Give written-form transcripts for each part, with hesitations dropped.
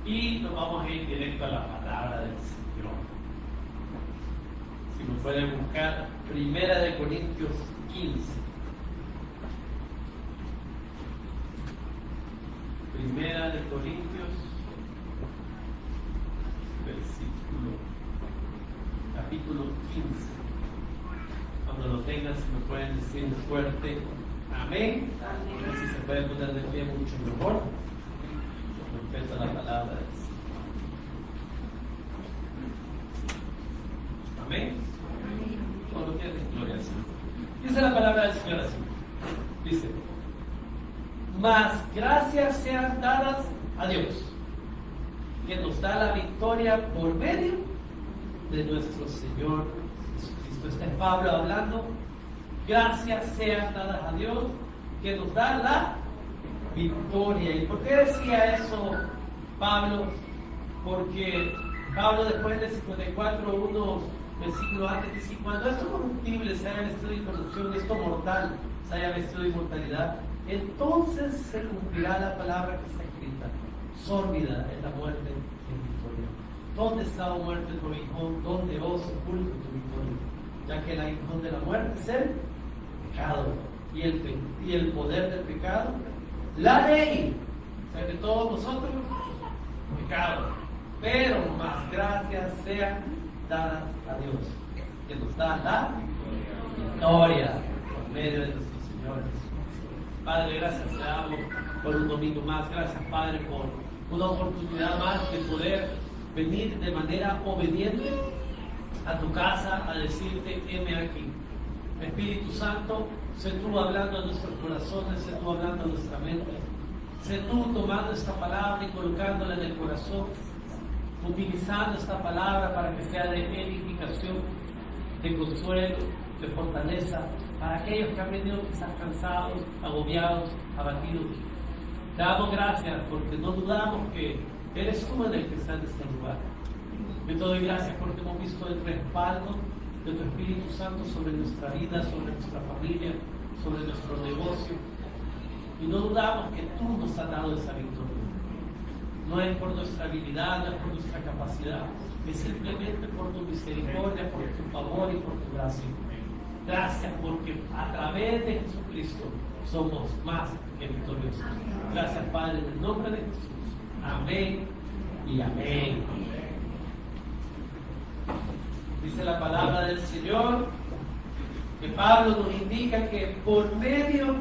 y nos vamos a ir directo a la palabra del Señor. Si nos pueden buscar, 1 Corintios 15. 1 Corintios, capítulo 15. Cuando lo tengan, si me pueden decir fuerte, amén. Amén. Si se puede poner de pie, mucho mejor. Respecto a la palabra del Señor. Amén. Todo lo que es gloria al Señor. Dice la palabra del Señor así. Dice: mas gracias sean dadas a Dios, que nos da la victoria por medio de nuestro Señor Jesucristo. Este es Pablo hablando. Gracias sean dadas a Dios, que nos da la victoria. ¿Y por qué decía eso Pablo? Porque Pablo, después del 54, unos versículos antes, dice: cuando esto corruptible se haya vestido de incorrupción, esto mortal se haya vestido de inmortalidad, entonces se cumplirá la palabra que está escrita: sórbida es la muerte en victoria. ¿Dónde está, oh muerte, tu aguijón? ¿Dónde, oh sepulcro, tu victoria? Ya que el aguijón de la muerte es el pecado, y el poder del pecado, la ley. O sea que todos nosotros, pecado. Pero más gracias sean dadas a Dios, que nos da la victoria por medio de nuestro Señor Jesucristo. Padre, gracias te damos por un domingo más. Gracias, Padre, por una oportunidad más de poder venir de manera obediente a tu casa a decirte: heme aquí. Espíritu Santo, sé tú hablando a nuestros corazones, sé tú hablando a nuestra mente, sé tú tomando esta palabra y colocándola en el corazón, utilizando esta palabra para que sea de edificación, de consuelo, de fortaleza, para aquellos que han venido quizás cansados, agobiados, abatidos. Te damos gracias porque no dudamos que eres tú en el que está en este lugar. Yo te doy gracias porque hemos visto el respaldo de tu Espíritu Santo sobre nuestra vida, sobre nuestra familia, sobre nuestro negocio. Y no dudamos que tú nos has dado esa victoria. No es por nuestra habilidad, no es por nuestra capacidad, es simplemente por tu misericordia, por tu favor y por tu gracia. Gracias porque a través de Jesucristo somos más que victoriosos. Gracias, Padre, en el nombre de Jesús. Amén y amén. Dice la palabra del Señor que Pablo nos indica que por medio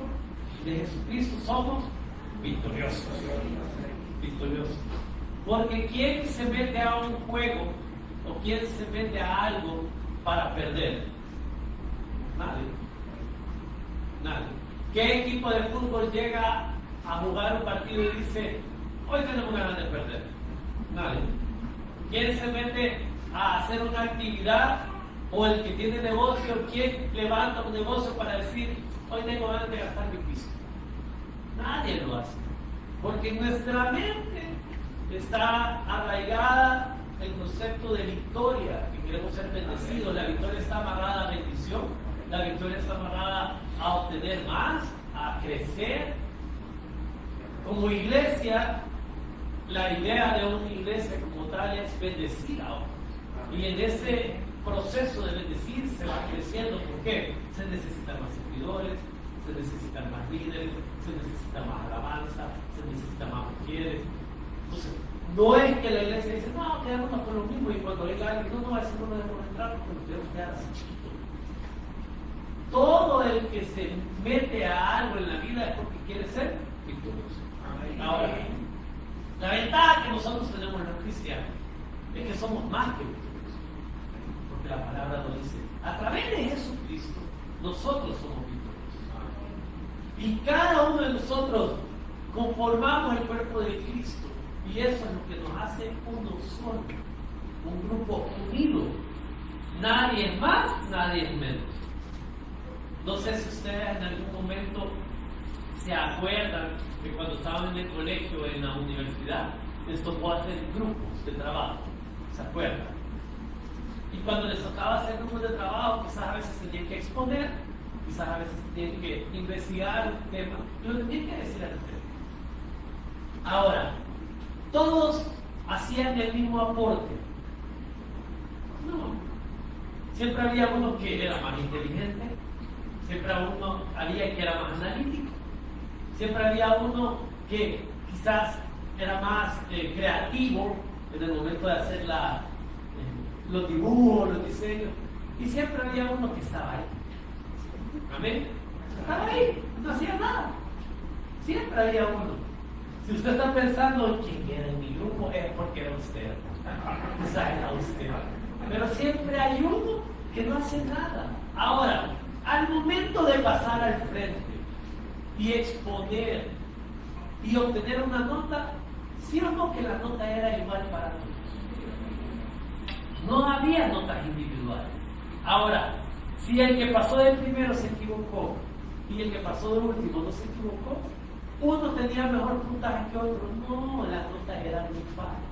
de Jesucristo somos victoriosos. Victoriosos. Porque ¿quién se mete a un juego o quién se mete a algo para perder? Nadie. Nadie. ¿Qué equipo de fútbol llega a jugar un partido y dice: hoy tenemos ganas de perder? Nadie. ¿Quién se mete a hacer una actividad, o el que tiene negocio, quién levanta un negocio para decir: hoy tengo ganas de gastar mi piso? Nadie lo hace. Porque en nuestra mente está arraigada el concepto de victoria, que queremos ser bendecidos. La victoria está amarrada a bendición, la victoria está amarrada a obtener más, a crecer. Como iglesia, la idea de una iglesia como tal es bendecir a otros. Y en ese proceso de bendecir se va creciendo. ¿Por qué? Se necesitan más servidores, se necesitan más líderes, se necesita más alabanza, se necesita más mujeres. Entonces, no es que la iglesia dice: no, quedémonos con lo mismo, y cuando hay alguien, no, eso no debemos entrar porque nos queremos quedar así chiquitos. Todo el que se mete a algo en la vida es porque quiere ser victorioso. Ahora, la ventaja que nosotros tenemos los cristianos es que somos más que victoriosos, porque la palabra nos dice: a través de Jesucristo nosotros somos victoriosos, y cada uno de nosotros conformamos el cuerpo de Cristo, y eso es lo que nos hace uno solo, un grupo unido. Nadie es más, nadie es menos. No sé si ustedes en algún momento se acuerdan que cuando estaban en el colegio, en la universidad, les tocó hacer grupos de trabajo. ¿Se acuerdan? Y cuando les tocaba hacer grupos de trabajo, quizás a veces tenían que exponer, quizás a veces tenían que investigar un tema, y lo tenían que decir al frente. Ahora, todos hacían el mismo aporte. No. Siempre había uno que era más inteligente, siempre había que era más analítico, siempre había uno que quizás era más creativo en el momento de hacer los dibujos, los diseños, y siempre había uno que estaba ahí. Amén. Estaba ahí, no hacía nada. Siempre había uno. Si usted está pensando quién era en mi grupo, es porque era usted. Quizás era usted. Pero siempre hay uno que no hace nada. Ahora, al momento de pasar al frente y exponer y obtener una nota, ¿sí o no que la nota era igual para todos? No había notas individuales. Ahora, si el que pasó de primero se equivocó y el que pasó de último no se equivocó, uno tenía mejor puntaje que otro. No, las notas eran muy fáciles.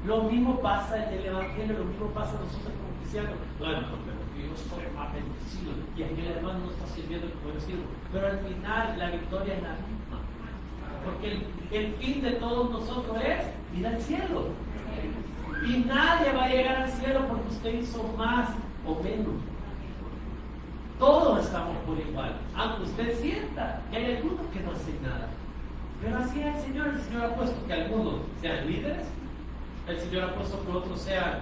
Lo mismo pasa en el Evangelio, lo mismo pasa nosotros como cristianos. Bueno, porque yo soy más bendecido y aquel hermano no está sirviendo como bendecido. Pero al final la victoria es la misma. Porque el fin de todos nosotros es ir al cielo. Y nadie va a llegar al cielo porque usted hizo más o menos. Todos estamos por igual. Aunque usted sienta que hay algunos que no hacen nada. Pero así es el Señor ha puesto que algunos sean líderes. El Señor ha puesto que otros sean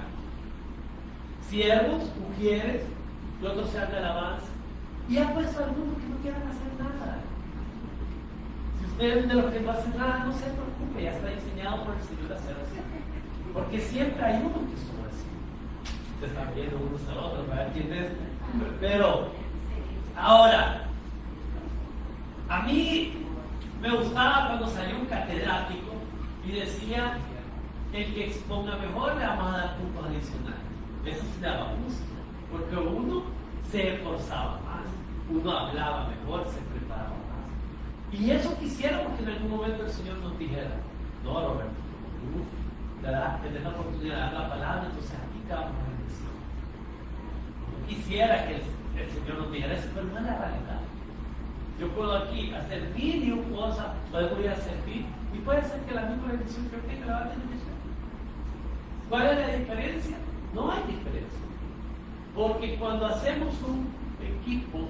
siervos, mujeres, que otros sean de alabanza. Y ha puesto algunos que no quieran hacer nada. Si usted es de los que no hacen nada, no se preocupe, ya está diseñado por el Señor hacer así. Porque siempre hay unos que son así. Se están viendo unos a otros para ver quién es. Pero, ahora, a mí me gustaba cuando salió un catedrático y decía: el que exponga mejor le vamos a dar puntos adicionales. Eso se daba gusto, porque uno se esforzaba más, uno hablaba mejor, se preparaba más. Y eso quisiera porque en algún momento el Señor nos dijera: no, Roberto, tú tenés la oportunidad de dar la palabra, entonces aquí te vamos a bendecir. Yo quisiera que el Señor nos dijera eso, pero no es la realidad. Yo puedo aquí hacer mil y un cosas, puedo ir a servir, y puede ser que la misma bendición que yo tenga la va a tener usted. ¿Cuál es la diferencia? No hay diferencia. Porque cuando hacemos un equipo,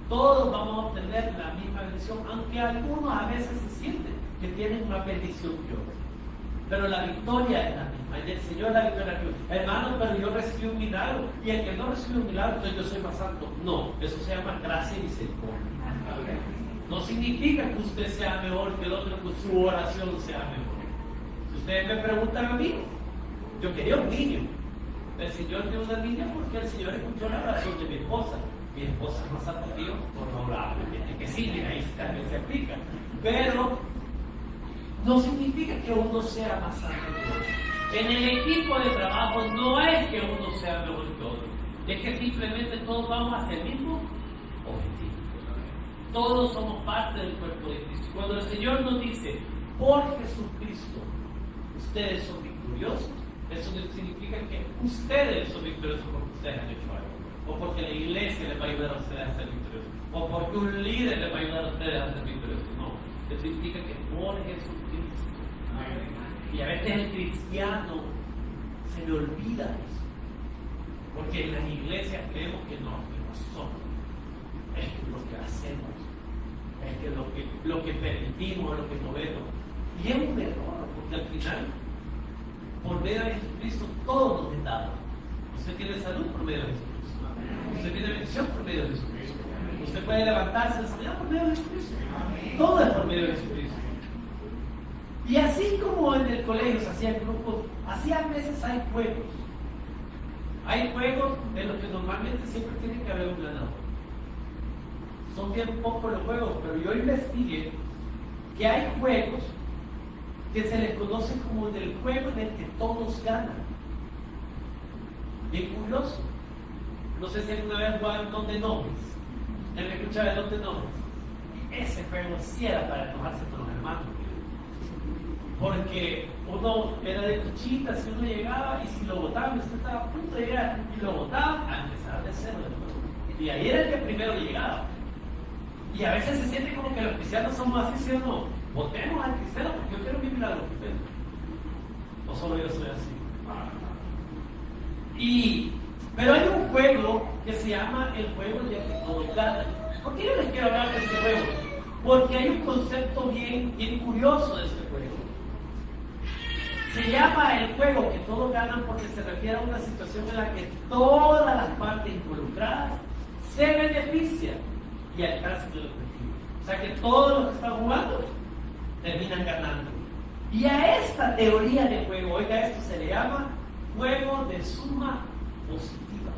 todos vamos a obtener la misma bendición, aunque algunos a veces se sienten que tienen más bendición que otros. Pero la victoria es la misma. El Señor es la victoria que otros. Hermano, pero yo recibí un milagro, y el que no recibió un milagro, entonces yo soy más santo. No, eso se llama gracia y misericordia. No significa que usted sea mejor que el otro, que su oración sea mejor. Si ustedes me preguntan a mí, yo quería un niño. El Señor dio una niña porque el Señor escuchó la oración de mi esposa. Mi esposa es más santa que yo, por favor, que sí, mira, ahí también se aplica. Pero no significa que uno sea más santo que otro. En el equipo de trabajo no es que uno sea mejor que otro, es que simplemente todos vamos hacia el mismo objetivo. Todos somos parte del cuerpo de Cristo. Cuando el Señor nos dice: por Jesucristo ustedes son victoriosos, eso no significa que ustedes son victoriosos porque ustedes han hecho algo, o porque la iglesia les va a ayudar a ustedes a ser victoriosos, o porque un líder les va a ayudar a ustedes a ser victoriosos. No, eso significa que por Jesucristo. Y a veces el cristiano se le olvida eso, porque en las iglesias creemos que no somos, es lo que hacemos, es que lo que permitimos, lo que movemos. Y es un error, porque al final, por medio de Jesucristo, todo nos es dado. Usted tiene salud por medio de Jesucristo. Usted tiene bendición por medio de Jesucristo. Usted puede levantarse y enseñar por medio de Jesucristo. Todo es por medio de Jesucristo. Y así como en el colegio se hacían grupos, así a veces hay juegos. Hay juegos en los que normalmente siempre tiene que haber un ganador. Son bien pocos los juegos, pero yo investigué que hay juegos que se les conoce como el juego en el que todos ganan. Bien curioso. No sé si alguna vez jugaban Don de Nombres. ¿Ya me escuchaba el Don de Nombres? Ese juego sí era para enojarse con los hermanos. Porque uno era de cuchitas, si uno llegaba y si lo botaban, usted estaba a punto de llegar y lo botaban a empezar de cero de nuevo. Y ahí era el que primero llegaba. Y a veces se siente como que los cristianos somos así, ¿sí o no? Votemos al cristiano porque yo quiero mi milagro primero. ¿O solo yo soy así? Pero hay un juego que se llama el juego de que todos ganan. ¿Por qué yo les quiero hablar de este juego? Porque hay un concepto bien curioso de este juego. Se llama el juego que todos ganan porque se refiere a una situación en la que todas las partes involucradas se benefician y alcanzan el objetivo. O sea que todos los que están jugando terminan ganando. Y a esta teoría de juego, oiga, esto se le llama juego de suma positiva.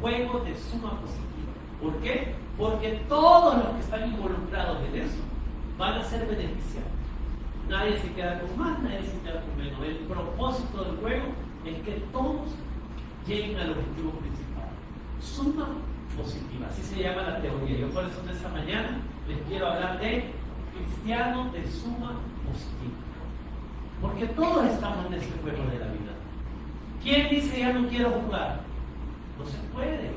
Juego de suma positiva. ¿Por qué? Porque todos los que están involucrados en eso van a ser beneficiados. Nadie se queda con más, nadie se queda con menos. El propósito del juego es que todos lleguen al objetivo principal. Suma positiva, así se llama la teoría. Yo por eso en esta mañana les quiero hablar de cristiano de suma positiva. Porque todos estamos en este juego de la vida. ¿Quién dice ya no quiero jugar? No se puede.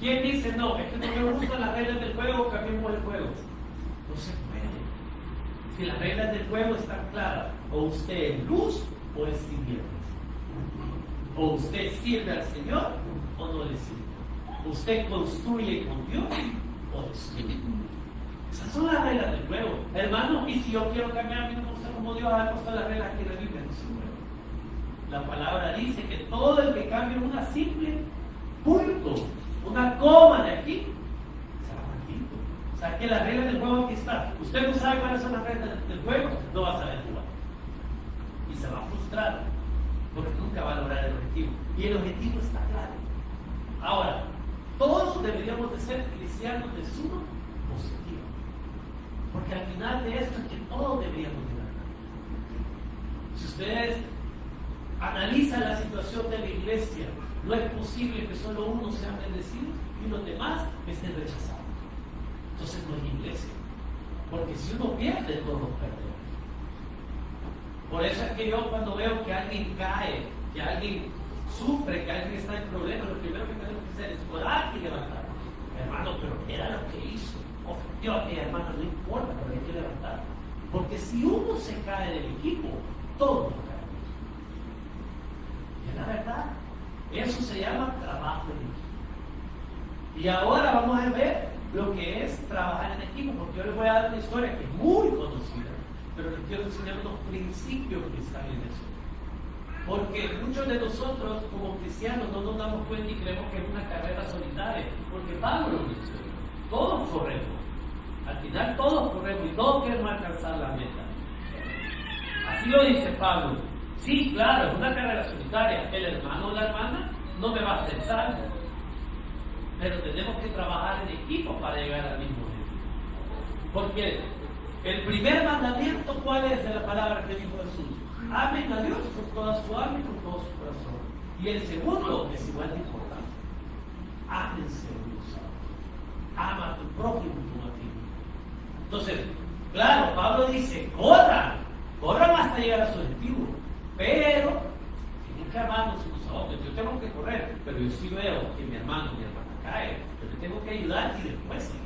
¿Quién dice no, es que no me gustan las reglas del juego, cambiemos el juego? No se puede. Si las reglas del juego están claras, o usted es luz o es tinieblas. O usted sirve al Señor o no le sirve. Usted construye con Dios o destruye. Esas son las reglas del juego. Hermano, y si yo quiero cambiar mi cosa como Dios ha puesto las reglas que la Biblia no se mueve. La palabra dice que todo el que cambie una simple punto, una coma de aquí, será maldito. O sea que las reglas del juego aquí están. Usted no sabe cuáles son las reglas del juego, no va a saber jugar. Y se va a frustrar, porque nunca va a lograr el objetivo. Y el objetivo está claro. Ahora, todos deberíamos de ser cristianos de suma positiva. Porque al final de esto es que todos deberíamos de ganar. Si ustedes analizan la situación de la iglesia, no es posible que solo unos sean bendecidos y los demás estén rechazados. Entonces no es iglesia. Porque si uno pierde, todos perdemos. Por eso es que yo cuando veo que alguien cae, que alguien sufre, que alguien está en problemas, lo primero que tenemos que hacer es orar y levantar. Hermano, pero era lo que hizo. Ofendió a aquella hermana, no importa, pero hay que levantar. Porque si uno se cae del equipo, todos caen. Y es la verdad. Eso se llama trabajo en equipo. Y ahora vamos a ver lo que es trabajar en equipo, porque yo les voy a dar una historia que es muy conocida, pero les quiero enseñar unos principios que están en eso. Porque muchos de nosotros como cristianos no nos damos cuenta y creemos que es una carrera solitaria, porque Pablo lo dice, todos corremos, al final todos corremos y todos queremos alcanzar la meta. Así lo dice Pablo. Sí, claro, es una carrera solitaria. El hermano o la hermana no me va a hacer salvo. Pero tenemos que trabajar en equipo para llegar al mismo objetivo. Porque el primer mandamiento, ¿cuál es de la palabra que dijo Jesús? Amen a Dios con toda su alma y con todo su corazón. Y el segundo es igual de importante. Ámense unos a otros. Ama a tu prójimo como a ti. Entonces, claro, Pablo dice, corran hasta llegar a su objetivo. Pero tienen que amarnos unos a otros. Yo tengo que correr, pero yo sí veo que mi hermana cae, pero le tengo que ayudar y después sí.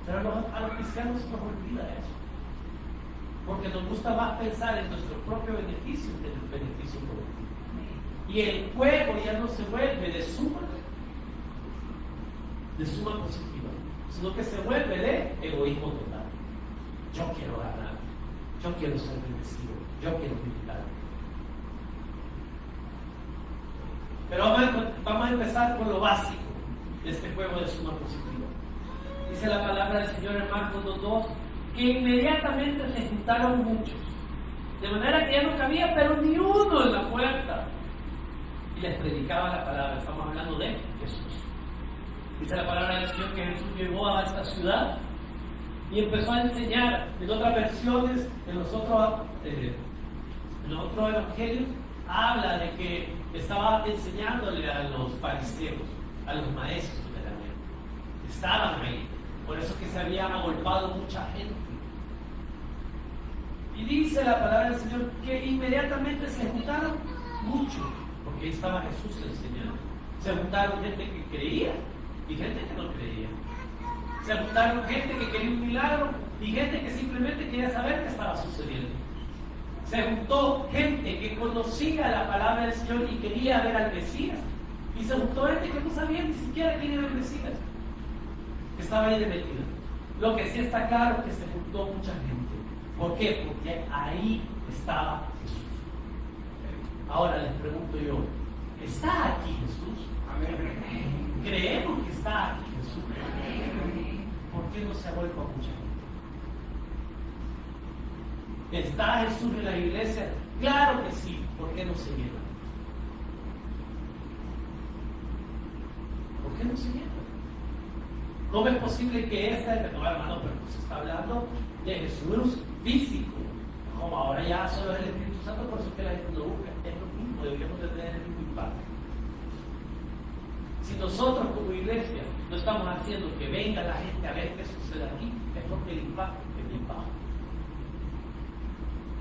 Pero a los cristianos se nos olvida eso. Porque nos gusta más pensar en nuestro propio beneficio que en el beneficio colectivo. Y el juego ya no se vuelve de suma positiva, sino que se vuelve de egoísmo total. Yo quiero ganar, yo quiero ser bendecido, yo quiero militar. Pero vamos a empezar con lo básico de este juego de suma positiva. Dice la palabra del Señor en Marcos 2:2 que inmediatamente se juntaron muchos, de manera que ya no cabía pero ni uno en la puerta, y les predicaba la palabra. Estamos hablando de Jesús. Dice la palabra del Señor que Jesús llegó a esta ciudad y empezó a enseñar. En otras versiones, en los otros evangelios, habla de que estaba enseñándole a los fariseos, a los maestros de la ley. Estaban ahí, por eso que se había agolpado mucha gente. Y dice la palabra del Señor que inmediatamente se juntaron muchos, porque ahí estaba Jesús enseñando. Se juntaron gente que creía y gente que no creía. Se juntaron gente que quería un milagro y gente que simplemente quería saber qué estaba sucediendo. Se juntó gente que conocía la palabra del Señor y quería ver al Mesías. Y se juntó gente que no sabía ni siquiera quién era el Mesías. Estaba ahí de metida. Lo que sí está claro es que se juntó mucha gente. ¿Por qué? Porque ahí estaba Jesús. Ahora les pregunto yo, ¿está aquí Jesús? Creemos que está aquí Jesús. ¿Por qué no se ha vuelto a mucha gente? ¿Está Jesús en la iglesia? Claro que sí. ¿Por qué no se llena? ¿Por qué no se llena? ¿Cómo es posible que hermano, pero se está hablando de Jesús físico? Como ahora ya solo es el Espíritu Santo, por eso es que la gente lo busca. Es lo mismo, deberíamos de tener el mismo impacto. Si nosotros como iglesia no estamos haciendo que venga la gente a ver qué sucede aquí, es porque el impacto es bien bajo.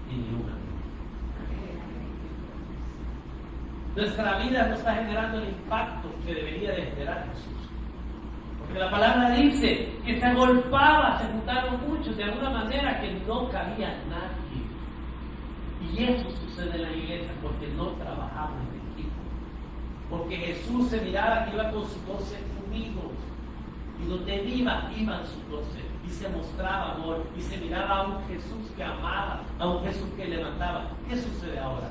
Y ni una. Nuestra vida no está generando el impacto que debería de generar Jesús. Porque la palabra dice que se agolpaba, se juntaron muchos de alguna manera que no cabía nadie. Y eso sucede en la iglesia porque no trabajamos en equipo. Porque Jesús se miraba que iba con sus 12 amigos. Y donde iban sus 12. Y se mostraba amor. Y se miraba a un Jesús que amaba, a un Jesús que levantaba. ¿Qué sucede ahora?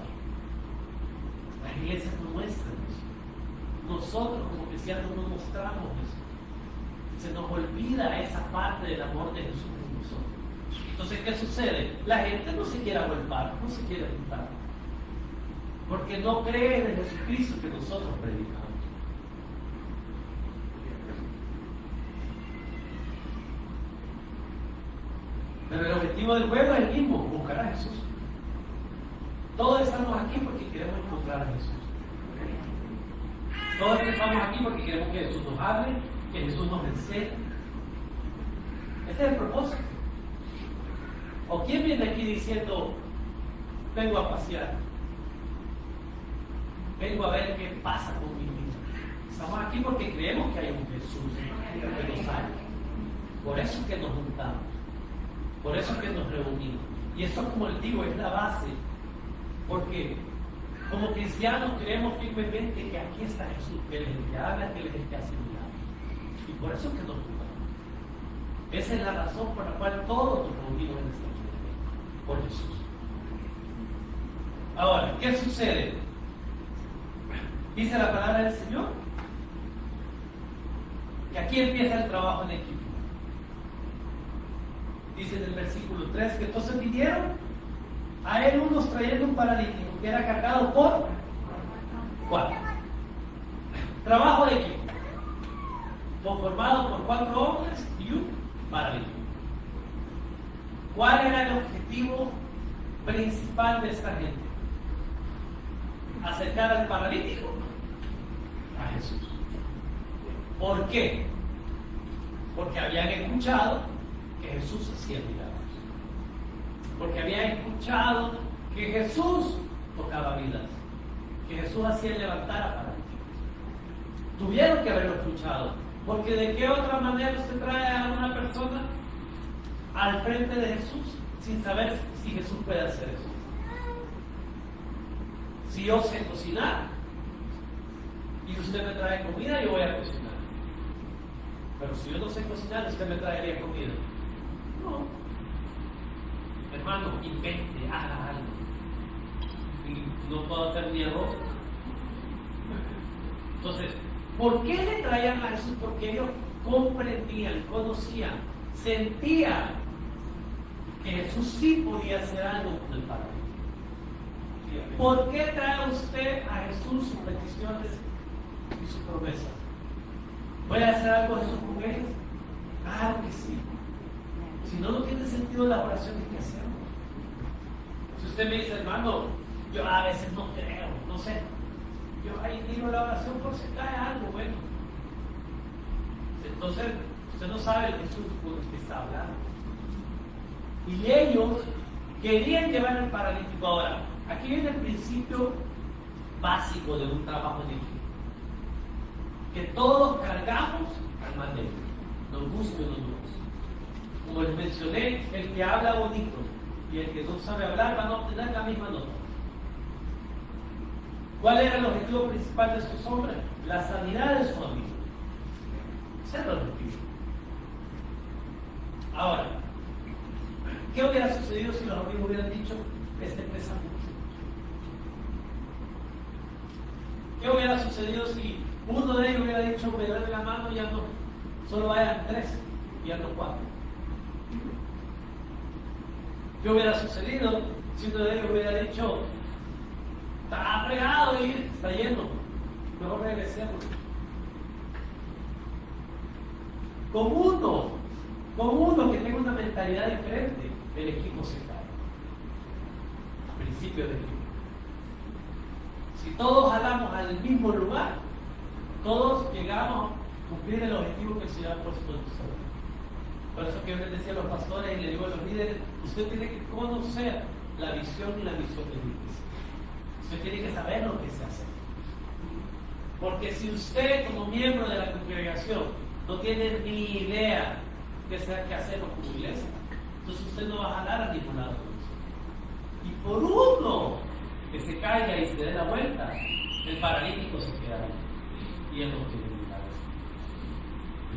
Las iglesias no muestran eso. Nosotros como cristianos no mostramos eso. Se nos olvida esa parte del amor de Jesús en nosotros. Entonces, ¿qué sucede? La gente no se quiere agolpar, no se quiere juntar. Porque no cree en el Jesucristo que nosotros predicamos. Pero el objetivo del juego es el mismo, buscar a Jesús. Todos estamos aquí porque queremos encontrar a Jesús. Todos estamos aquí porque queremos que Jesús nos hable, que Jesús nos enseñe. Ese es el propósito. ¿O quién viene aquí diciendo, vengo a pasear? Vengo a ver qué pasa con mi vida. Estamos aquí porque creemos que hay un Jesús que nos salva. Por eso es que nos juntamos. Por eso es que nos reunimos. Y eso, como les digo, es la base. Porque como cristianos creemos firmemente que aquí está Jesús, que Él es el que habla, que Él es el que hace milagros. Y por eso es que nos juntamos. Esa es la razón por la cual todos nos reunimos en esta iglesia. Por Jesús. Ahora, ¿qué sucede? Dice la palabra del Señor que aquí empieza el trabajo en equipo. Dice en el versículo 3 que entonces vinieron a él unos trayendo un paralítico que era cargado por 4. Trabajo de equipo, conformado por 4 hombres y un paralítico. ¿Cuál era el objetivo principal de esta gente? Acercar al paralítico a Jesús. ¿Por qué? Porque habían escuchado que Jesús hacía milagros. Porque habían escuchado que Jesús tocaba vidas, que Jesús hacía levantar a paralíticos. Tuvieron que haberlo escuchado, porque ¿de qué otra manera usted trae a una persona al frente de Jesús sin saber si Jesús puede hacer eso? Si yo sé cocinar y usted me trae comida, yo voy a cocinar. Pero si yo no sé cocinar, usted me traería comida. No. Hermano, invente, haga algo. Y no puedo hacer ni arroz. Entonces, ¿por qué le traían a Jesús? Porque ellos comprendían, conocían, sentían que Jesús sí podía hacer algo con el Padre. ¿Por qué trae usted a Jesús sus peticiones y sus promesas? ¿Puede hacer algo Jesús con ellos? Claro que sí. Si no, no tiene sentido las oraciones que hacemos. Si usted me dice, hermano, yo a veces no creo, no sé. Yo ahí digo la oración por si cae algo bueno. Entonces, usted no sabe el Jesús con el que está hablando. Y ellos querían llevar al paralítico. Ahora, aquí viene el principio básico de un trabajo en equipo. Que todos cargamos al mal débil, nos guste o no nos guste. Como les mencioné, el que habla bonito y el que no sabe hablar van a obtener la misma nota. ¿Cuál era el objetivo principal de estos hombres? La sanidad de su amigo. Ese era el objetivo. Ahora, ¿qué hubiera sucedido si los amigos hubieran dicho, este pesa mucho? ¿Qué hubiera sucedido si uno de ellos hubiera dicho, me duele la mano y ya no, solo vayan 3 y ya no 4? ¿Qué hubiera sucedido si uno de ellos hubiera dicho, está fregado y está lleno, mejor regresemos? Con uno que tenga una mentalidad diferente, el equipo se cae. Principio del equipo. Si todos jalamos al mismo lugar, todos llegamos a cumplir el objetivo que el Señor ha puesto en nosotros. Por eso que yo les decía a los pastores y les digo a los líderes, usted tiene que conocer la visión y la misión de la iglesia. Usted tiene que saber lo que se hace. Porque si usted como miembro de la congregación no tiene ni idea qué hacemos como iglesia, entonces usted no va a jalar a ningún lado. Y por uno que se caiga y se dé la vuelta, el paralítico se queda ahí. Y él no tiene ni cabeza.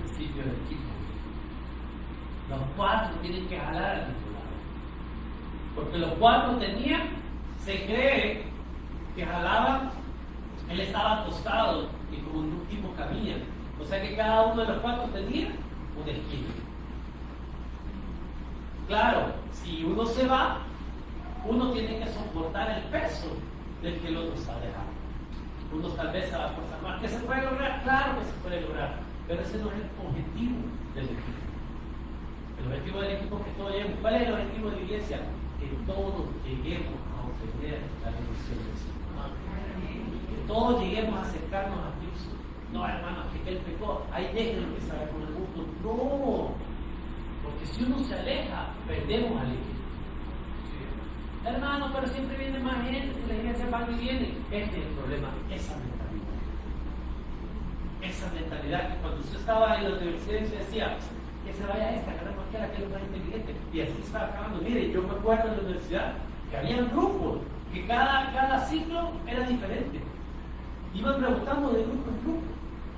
Principio del equipo. Los 4 tienen que jalar al mismo lado. Porque los 4 tenían, se cree que jalaban, él estaba acostado y como un tipo camina. O sea que cada uno de los 4 tenía una esquina. Claro, si uno se va, uno tiene que soportar el peso del que el otro está dejando. Uno tal vez se va a forzar más. ¿Que se puede lograr? Claro que se puede lograr, pero ese no es el objetivo del equipo. El objetivo del equipo es que todos lleguemos. ¿Cuál es el objetivo de la iglesia? Que todos lleguemos a obtener la bendición del Señor. Que todos lleguemos a acercarnos a Cristo. No, hermanos, que Él pecó, ahí déjenlo que salga con el mundo. No, porque si uno se aleja, perdemos al equipo. Hermano, pero siempre viene más gente, si la iglesia va y viene. Ese es el problema, esa mentalidad. Esa mentalidad que cuando usted estaba en la universidad se decía, que se vaya esta, que no cualquiera, que es lo más inteligente. Y así estaba acabando. Mire, yo me acuerdo en la universidad que había grupos, que cada ciclo era diferente. Iban preguntando de grupo en grupo.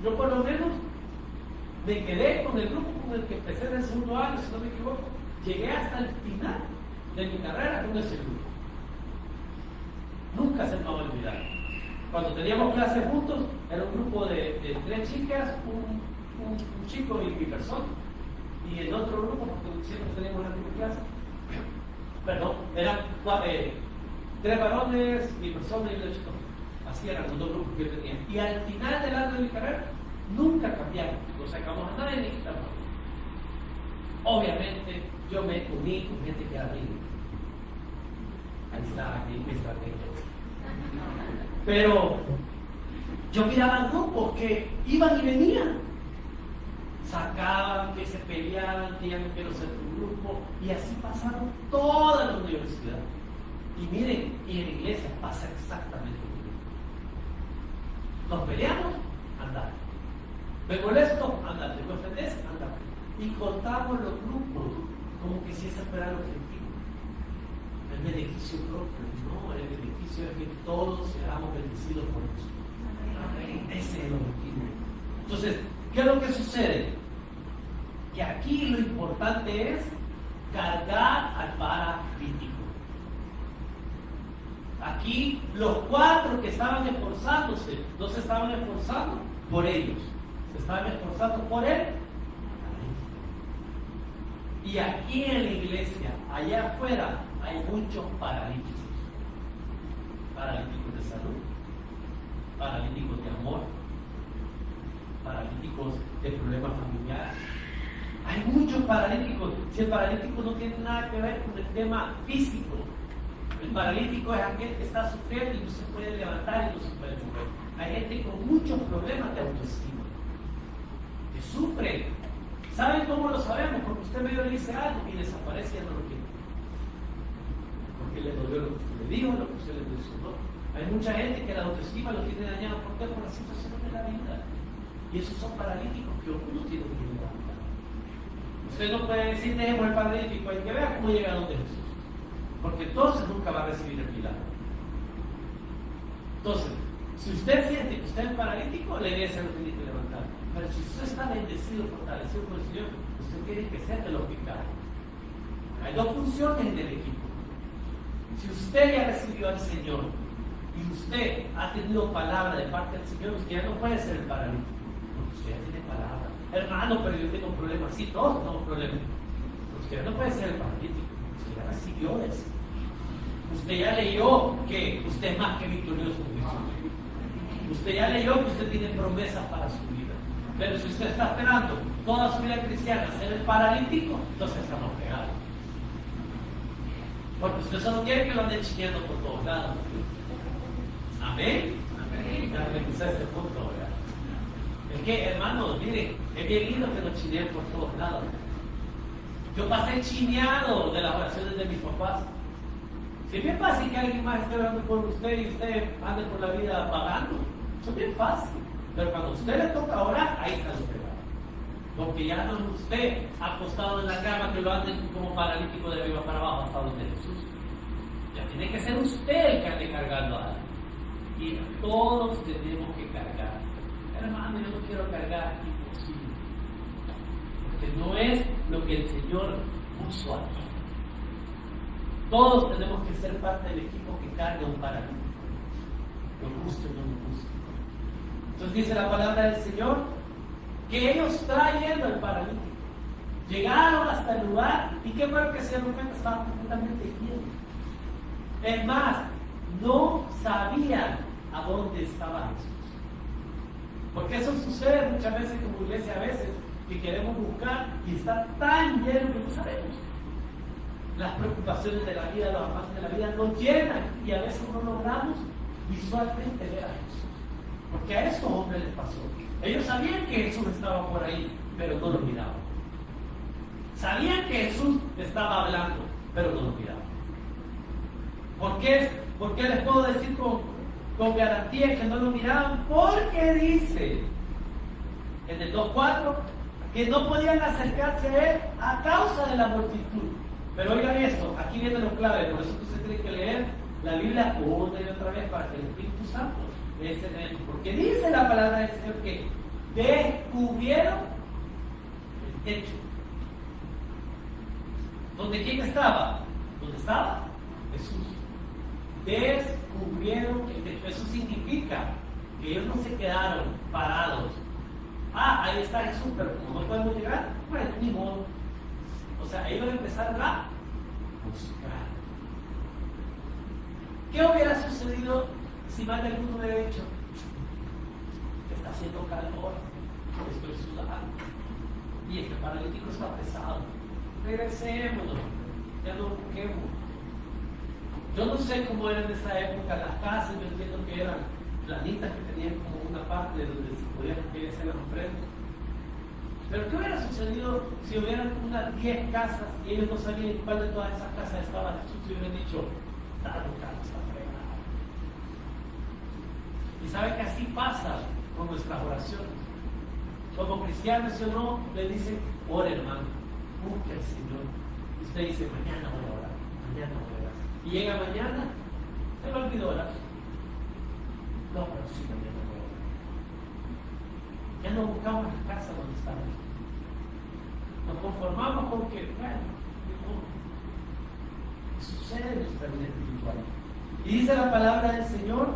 Yo por lo menos me quedé con el grupo con el que empecé en el segundo año, si no me equivoco. Llegué hasta el final de mi carrera con ese grupo. Nunca se me va a olvidar. Cuando teníamos clases juntos, era un grupo de 3 chicas, un chico y mi persona. Y el otro grupo, porque siempre teníamos la misma clase, perdón, eran 3 varones, mi persona y 2 chicos. Así eran los 2 grupos que yo tenía. Y al final del año de mi carrera, nunca cambiamos. Lo sacamos a nadie ni quitamos. Obviamente, yo me uní con gente que era libre. Ahí está mi estrategia. Pero yo miraba grupos que iban y venían. Sacaban, que se peleaban, que ya no quiero ser tu grupo. Y así pasaron toda la universidad. Y miren, y en la iglesia pasa exactamente lo mismo. Nos peleamos, andar. Me molesto, andate. Me ofendes, andate. Y cortamos los grupos como que si ese fuera el objetivo. El beneficio propio, no, el beneficio es que todos seamos bendecidos por Dios. Ese es el objetivo. Entonces, ¿qué es lo que sucede? Que aquí lo importante es cargar al paralítico. Aquí los 4 que estaban esforzándose, no se estaban esforzando por ellos, se estaban esforzando por él. Y aquí en la iglesia, allá afuera, hay muchos paralíticos. Paralíticos de salud, paralíticos de amor, paralíticos de problemas familiares. Hay muchos paralíticos. Si el paralítico no tiene nada que ver con el tema físico, el paralítico es aquel que está sufriendo y no se puede levantar y no se puede mover. Hay gente con muchos problemas de autoestima, que sufren. ¿Saben cómo lo sabemos? Porque usted medio le dice algo y desaparece y ya no lo quiere. Porque le dolió lo que usted le dijo, lo que usted le mencionó. Hay mucha gente que la autoestima lo tiene dañado. ¿Por qué? Por las situaciones de la vida. Y esos son paralíticos que uno tiene que levantar. Usted no puede decir, dejemos el paralítico, hay que ver cómo llega a donde Jesús. porque entonces nunca va a recibir el milagro. Entonces, si usted siente que usted es paralítico, la iglesia lo tiene que levantar. Pero si usted está bendecido, fortalecido por el Señor, usted tiene que ser de los que caen. Hay dos funciones en el equipo. Si usted ya recibió al Señor y usted ha tenido palabra de parte del Señor, usted ya no puede ser el paralítico, porque usted ya tiene palabra. Hermano, pero yo tengo problemas. Sí, todos tenemos problemas. Pero usted ya no puede ser el paralítico, usted ya recibió eso. Usted ya leyó que usted es más que victorioso en Jesús. Usted ya leyó que usted tiene promesas para su vida. Pero si usted está esperando toda su vida cristiana ser el paralítico, entonces estamos pegados. Porque usted solo quiere que lo anden chineando por todos lados. Amén. Amén. Ya me puse a ese punto, ¿verdad? Es que, hermanos, miren, es bien lindo que nos chineen por todos lados. Yo pasé chineado de las oraciones de mis papás. Si es bien fácil que alguien más esté orando por usted y usted ande por la vida pagando, eso es bien fácil. Pero cuando a usted le toca orar, ahí está lo pegado. Porque ya no es usted acostado en la cama que lo anden como paralítico de arriba para abajo hasta donde Jesús. Ya tiene que ser usted el que ande cargando a alguien. Y todos tenemos que cargar. Hermano, yo no quiero cargar, imposible. Porque no es lo que el Señor puso aquí. Todos tenemos que ser parte del equipo que carga un paralítico. Lo guste o no lo guste. Entonces dice la palabra del Señor que ellos trayendo al paralítico llegaron hasta el lugar y qué bueno que se dieron cuenta, estaban completamente llenos. Es más, no sabían a dónde estaba Jesús. Porque eso sucede muchas veces como iglesia, a veces que queremos buscar y está tan lleno que no sabemos. Las preocupaciones de la vida, los afanes de la vida nos llenan y a veces no logramos visualmente ver a Jesús. Porque a esos hombres les pasó. Ellos sabían que Jesús estaba por ahí, pero no lo miraban. Sabían que Jesús estaba hablando, pero no lo miraban. ¿Por qué les puedo decir con garantía que no lo miraban? Porque dice en el 2.4 que no podían acercarse a él a causa de la multitud. Pero oigan esto, aquí viene lo clave, por eso usted tiene que leer la Biblia una y otra vez para que el Espíritu Santo les dé. Porque dice la palabra del Señor que descubrieron el techo. ¿Dónde quién estaba? ¿Dónde estaba? Jesús. Descubrieron el techo. Eso significa que ellos no se quedaron parados. Ah, ahí está Jesús, pero como no podemos llegar, bueno, ni modo. O sea, ellos empezaron a buscar. ¿Qué hubiera sucedido si más de alguno hubiera dicho que está haciendo calor, estoy sudando y este paralítico está pesado? Regresémonos, ya no busquemos. Yo no sé cómo eran en esa época las casas, yo entiendo que eran planitas que tenían como una parte donde se podían hacer las ofrendas. Pero ¿qué hubiera sucedido si hubieran unas 10 casas y ellos no sabían cuál de todas esas casas estaba Jesús y hubieran dicho, está loca, está fregada? Y sabe que así pasa con nuestras oraciones. Como cristianos, ¿sí o no? Le dicen, ore hermano, busque al Señor. Y usted dice, mañana voy a orar, mañana voy a orar. Y llega mañana, se le olvidó orar. No, pero sí, mañana voy a orar. Ya no buscamos la casa donde estamos. Nos conformamos con que, bueno, sucede en nuestra vida espiritual. Y dice la palabra del Señor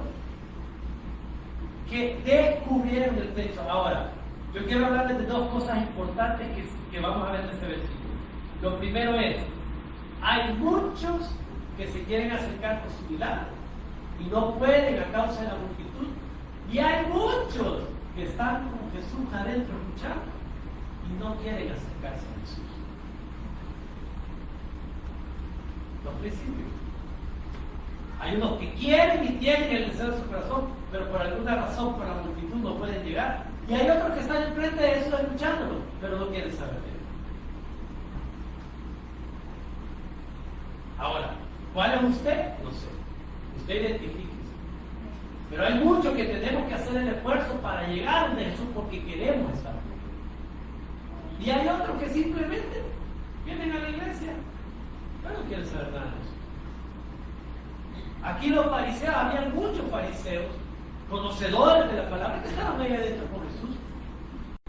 que descubrieron el techo. Ahora, yo quiero hablarles de dos cosas importantes que vamos a ver en este versículo. Lo primero es, hay muchos que se quieren acercar por su milagro y no pueden a causa de la multitud. Y hay muchos que están con Jesús adentro escuchando y no quieren acercarse a Jesús. Los principios. Hay unos que quieren y tienen el deseo de su corazón, pero por alguna razón, por la multitud, no pueden llegar. Y hay otros que están enfrente de Jesús escuchándolo, pero no quieren saber de él. Ahora, ¿cuál es usted? No sé. Usted identifíquese. Pero hay mucho que tenemos que hacer el esfuerzo para llegar donde Jesús porque queremos estar con él. Y hay otros que simplemente vienen a la iglesia, pero no quieren saber nada de eso. Aquí los fariseos, había muchos fariseos, conocedores de la palabra, que estaban ahí adentro con Jesús.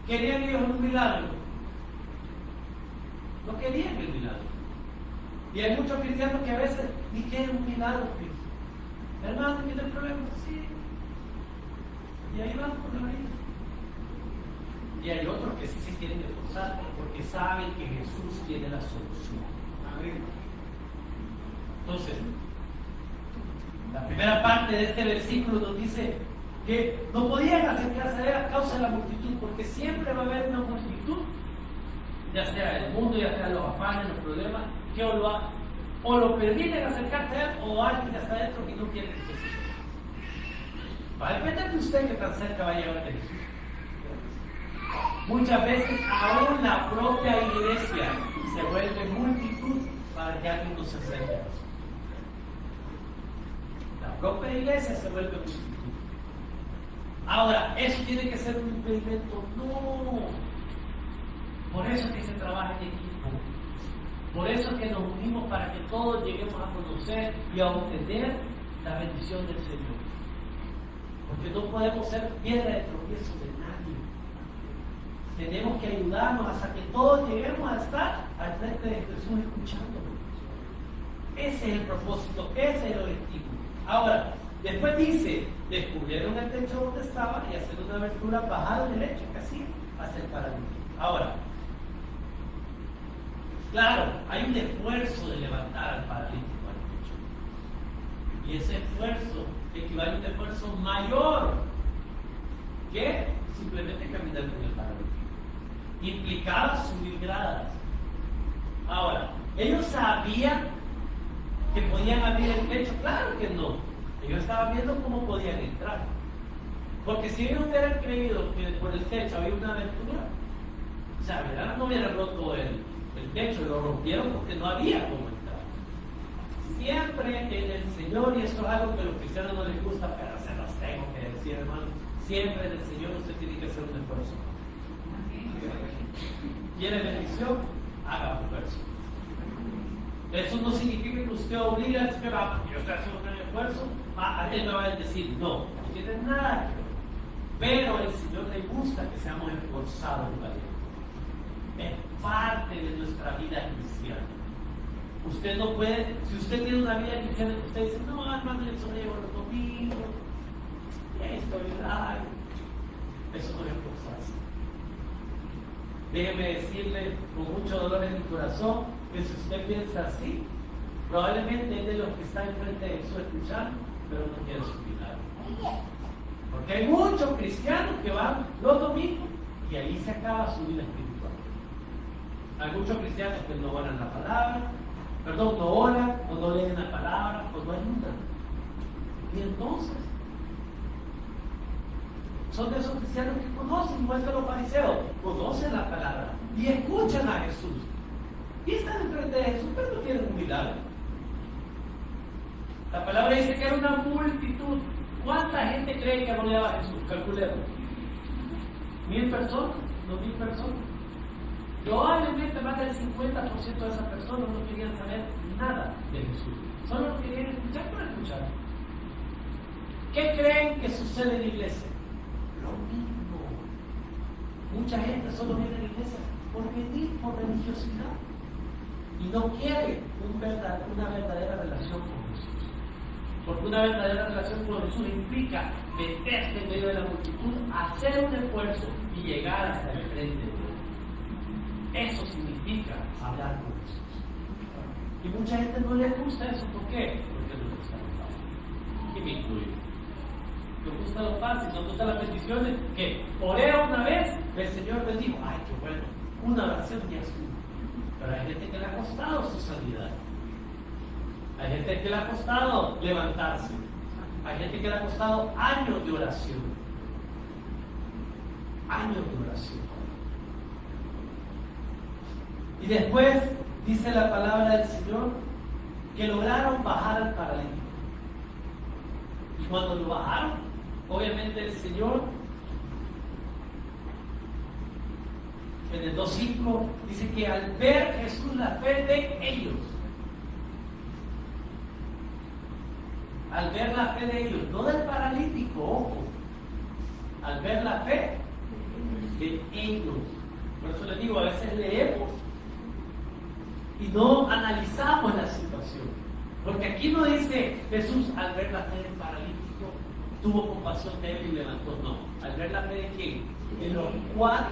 Querían ellos un milagro. No querían el milagro. Y hay muchos cristianos que a veces ni quieren un milagro, Cristo. Hermano, ¿tiene el problema? Sí. Y ahí van por la vida. Y hay otros que sí se quieren esforzar porque saben que Jesús tiene la solución. Amén. Entonces, la primera parte de este versículo nos dice que no podían acercarse a él a causa de la multitud, porque siempre va a haber una multitud, ya sea el mundo, ya sea los afanes, los problemas, que o lo permiten acercarse a él, o alguien que está adentro que no quiere que se siga. Va a depender de usted que tan cerca va a llegar de Jesús. Muchas veces aún la propia iglesia se vuelve multitud para que alguien no se acerque a Jesús. La propia iglesia se vuelve multitud. Ahora, ¿eso tiene que ser un impedimento? No. Por eso que se trabaja en equipo. Por eso que nos unimos para que todos lleguemos a conocer y a obtener la bendición del Señor. Porque no podemos ser piedra de tropiezo de nadie. Tenemos que ayudarnos hasta que todos lleguemos a estar al frente de Jesús escuchándonos. Ese es el propósito, ese es el objetivo. Ahora, después dice, descubrieron el techo donde estaba y haciendo una abertura bajaron el lecho que hacía hacia el paralítico. Ahora, claro, hay un esfuerzo de levantar al paralítico al techo. Y ese esfuerzo equivale a un esfuerzo mayor que simplemente caminar con el paralítico. Implicaba subir gradas. Ahora, ellos sabían que podían abrir el techo, claro que no. Ellos estaban viendo cómo podían entrar. Porque si ellos hubieran creído que por el techo había una abertura, o sea, ¿verdad? No hubieran roto el techo, lo rompieron porque no había cómo entrar. Siempre en el Señor, y esto es algo que a los cristianos no les gusta, pero se los tengo que decir, hermano, siempre en el Señor usted tiene que hacer un esfuerzo. ¿Quiere bendición? Haga un esfuerzo. Eso no significa que usted obliga al Señor a, porque yo estoy haciendo un esfuerzo, a Él me va a decir, no tiene nada que ver. Pero el Señor le gusta que seamos esforzados en la vida. Es parte de nuestra vida cristiana. Usted no puede, si usted tiene una vida cristiana, usted dice, no, hermano, yo solo llevo los domingos, esto es ay. Eso no es esforzarse. Déjeme decirle con mucho dolor en mi corazón que si usted piensa así, probablemente es de los que está enfrente de Jesús escuchando, pero no quiere su milagro. Porque hay muchos cristianos que van los domingos y ahí se acaba su vida espiritual. Hay muchos cristianos que no oran la palabra, no oran, o no leen la palabra, o no ayudan. Y entonces, son de esos cristianos que conocen, igual que los fariseos, conocen la palabra y escuchan a Jesús. Y están enfrente de Jesús, pero no tienen un milagro. La palabra dice que era una multitud. ¿Cuánta gente cree que rodeaba a Jesús? Calculemos. 1,000 personas, 2,000 personas. Probablemente más del 50% de esas personas no querían saber nada de Jesús. Solo lo querían escuchar por escuchar. ¿Qué creen que sucede en la iglesia? Lo mismo. Mucha gente solo viene a la iglesia por venir por religiosidad y no quiere una verdadera relación con Jesús. Porque una verdadera relación con Jesús implica meterse en medio de la multitud, hacer un esfuerzo y llegar hasta el frente de Dios. Eso significa hablar con Jesús. Y mucha gente no le gusta eso. ¿Por qué? Porque no le gusta lo fácil. Y me incluyo. Nos gusta lo fácil, nos gustan las bendiciones. Que oré una vez, el Señor bendijo. Ay, qué bueno. Una oración ya estuvo. Pero hay gente que le ha costado su sanidad. Hay gente que le ha costado levantarse. Hay gente que le ha costado años de oración. Años de oración. Y después dice la palabra del Señor que lograron bajar al paralítico. Y cuando lo bajaron, obviamente el Señor en el 2.5 dice que al ver Jesús la fe de ellos, al ver la fe de ellos, no del paralítico, ojo, al ver la fe de ellos. Por eso les digo, a veces leemos y no analizamos la situación. Porque aquí no dice Jesús al ver la fe del paralítico tuvo compasión de él y levantó. No, al ver la fe de quién, de los 4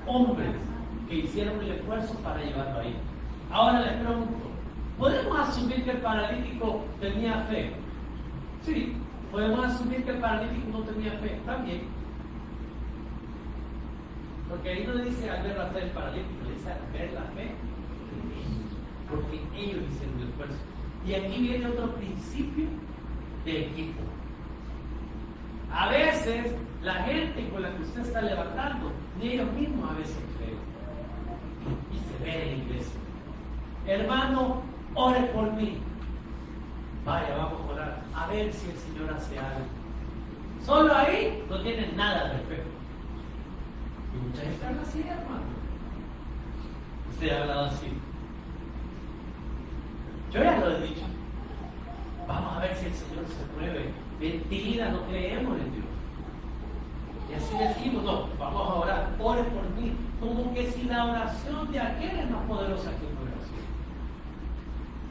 hombres que hicieron el esfuerzo para llevarlo ahí. Ahora les pregunto, ¿podemos asumir que el paralítico tenía fe? Sí. ¿Podemos asumir que el paralítico no tenía fe? También. Porque ahí no dice al ver la fe del paralítico, dice al ver la fe de ellos. Porque ellos hicieron el esfuerzo. Y aquí viene otro principio de equipo. A veces, la gente con la que usted está levantando, ni ellos mismos a veces creen. Y se ve en la iglesia. Hermano, ore por mí. Vaya, vamos a orar. A ver si el Señor hace algo. Solo ahí no tienen nada de fe. Y mucha gente habla así, hermano. Usted ha hablado así. Yo ya lo he dicho. Vamos a ver si el Señor se mueve. Mentira, no creemos en Dios. Y así decimos, no, vamos a orar, ore por mí. Como que si la oración de aquel es más poderosa que tu oración.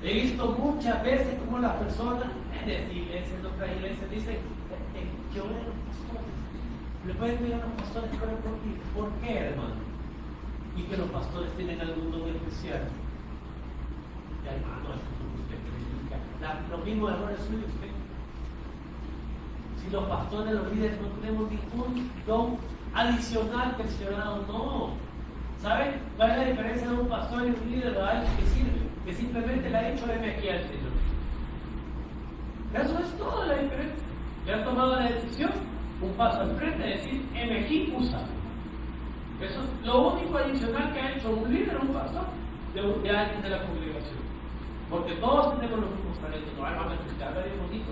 He visto muchas veces como las personas en esta iglesia, en otras iglesias, dicen, que oren los pastores. Le pueden pedir a los pastores que oren por mí. ¿Por qué, hermano? Y que los pastores tienen algún don especial. Y hermano, es como usted predica. Los mismos errores suyos usted. Si los pastores, los líderes no tenemos ningún don adicional que el Señor ha dado, no. ¿Saben cuál es la diferencia de un pastor y un líder o alguien que sirve? Que simplemente le ha dicho, deme aquí al Señor. Eso es toda la diferencia. Le han tomado la decisión, un paso al frente, de decir, heme aquí, usa. Eso es lo único adicional que ha hecho un líder o un pastor de alguien de la congregación. Porque todos tenemos los mismos talentos. No, hermano, que usted habla bien bonito.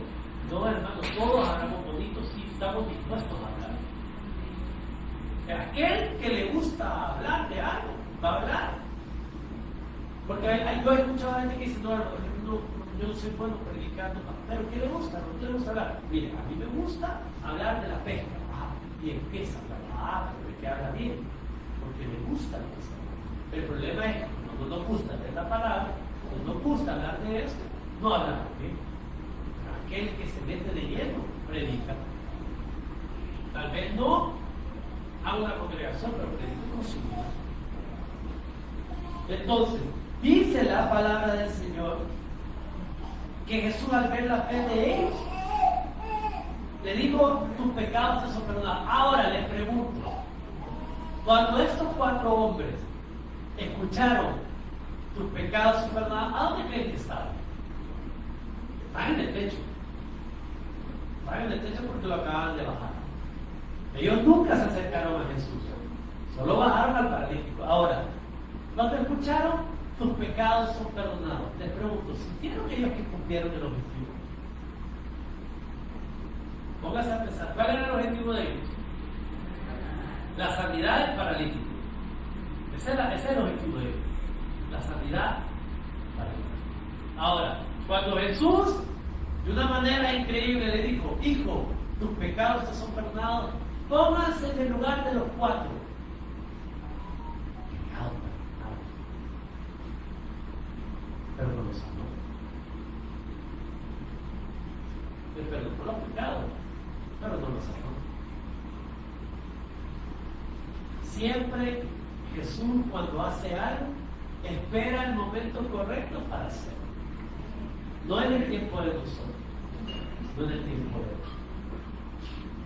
No, hermano, todos hablamos bonito si estamos dispuestos a hablar. Aquel que le gusta hablar de algo, va a hablar. Porque yo he escuchado a gente que dice, no, yo no soy bueno predicando, pero ¿qué le gusta? ¿No le gusta hablar? Mire, a mí me gusta hablar de la pesca. Y empieza a hablar, pero ¿de qué habla bien? Porque me gusta lo que se habla. El problema es que cuando no nos gusta leer la palabra, cuando no nos gusta hablar de esto, no hablamos bien. Aquel que se mete de lleno, predica. Tal vez no a una congregación, pero predica con su vida. Entonces, dice la palabra del Señor que Jesús, al ver la fe de ellos, le dijo, tus pecados te son perdonados. Ahora les pregunto, cuando estos 4 hombres escucharon tus pecados son perdonados, ¿a dónde creen que estaban? Estaban en el techo. Estaban en el techo porque lo acaban de bajar. Ellos nunca se acercaron a Jesús, solo bajaron al paralítico. Ahora, cuando escucharon tus pecados son perdonados, les pregunto, ¿sintieron ellos que cumplieron el objetivo? Póngase a pensar, ¿cuál era el objetivo de ellos? La sanidad del paralítico. Ese es el objetivo de ellos. La sanidad paralítica. Ahora, cuando Jesús, de una manera increíble, le dijo, hijo, tus pecados te son perdonados, pónganse en el lugar de los 4. Pecados perdonados. Pero no los sanó. Le perdonó los pecados, pero no los sanó. Siempre Jesús, cuando hace algo, espera el momento correcto para hacerlo. No en el tiempo de nosotros, no en el tiempo de otros.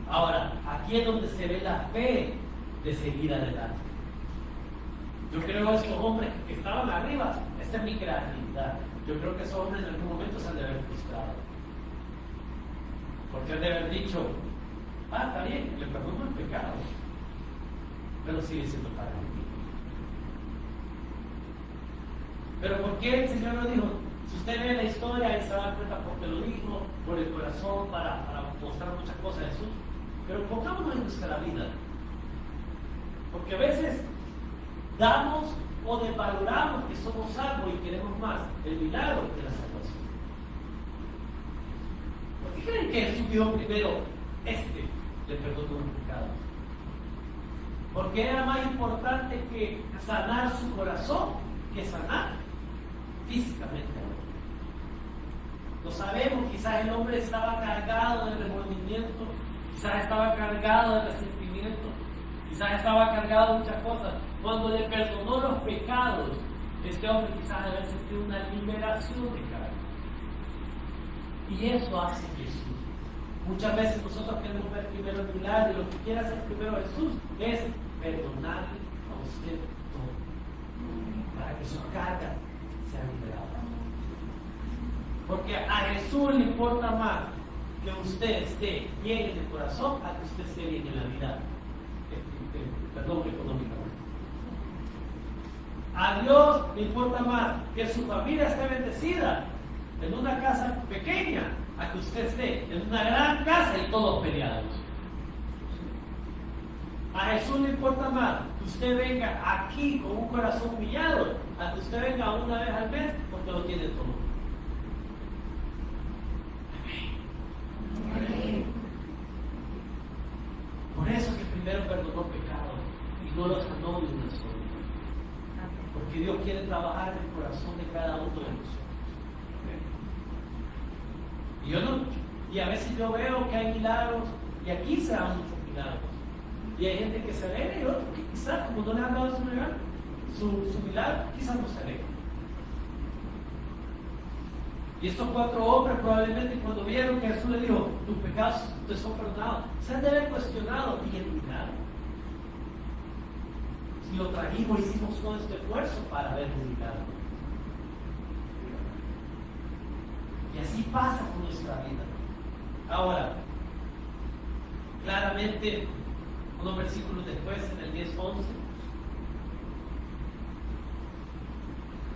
Ahora, aquí es donde se ve la fe de seguir adelante. Yo creo que estos hombres que estaban arriba, esta es mi creatividad. Yo creo que esos hombres en algún momento se han de haber frustrado. Porque han de haber dicho, está bien, le perdono el pecado, pero sigue siendo paralítico. Pero ¿por qué el Señor nos dijo? Si usted ve la historia, y se da cuenta porque lo dijo, por el corazón, para mostrar muchas cosas de Jesús. Pero pongámonos en nuestra vida. Porque a veces damos o desvaloramos que somos salvos y queremos más el milagro que la salvación. Porque qué creen que Jesús dijo primero? Le perdonó los pecados. Porque era más importante que sanar su corazón que sanar físicamente. Lo sabemos, quizás el hombre estaba cargado de remordimiento, quizás estaba cargado de resentimiento, quizás estaba cargado de muchas cosas. Cuando le perdonó los pecados, este hombre quizás debe sentir una liberación de carga. Y eso hace Jesús. Muchas veces nosotros queremos ver primero el milagro, y lo que quiere hacer primero Jesús es perdonarle a usted todo, para que su carga sea liberada. Porque a Jesús le importa más que usted esté bien en el corazón a que usted esté bien en la vida, económicamente. A Dios le importa más que su familia esté bendecida en una casa pequeña a que usted esté en una gran casa y todos peleados. A Jesús le importa más que usted venga aquí con un corazón humillado a que usted venga una vez al mes porque lo tiene todo. Amén. Por eso que primero perdonó pecados y no los sanó de una sola. Porque Dios quiere trabajar en el corazón de cada uno de nosotros. Y a veces yo veo que hay milagros, y aquí se dan muchos milagros. Y hay gente que se alegra y otros que quizás, como no le han dado su milagro, quizás no se alegra. Y estos 4 hombres probablemente cuando vieron que Jesús le dijo, tus pecados te son perdonados, se han de haber cuestionado, ¿y el milagro? Si lo trajimos, hicimos todo este esfuerzo para ver el milagro. Y así pasa con nuestra vida. Ahora, claramente, unos versículos después, en el 10:11,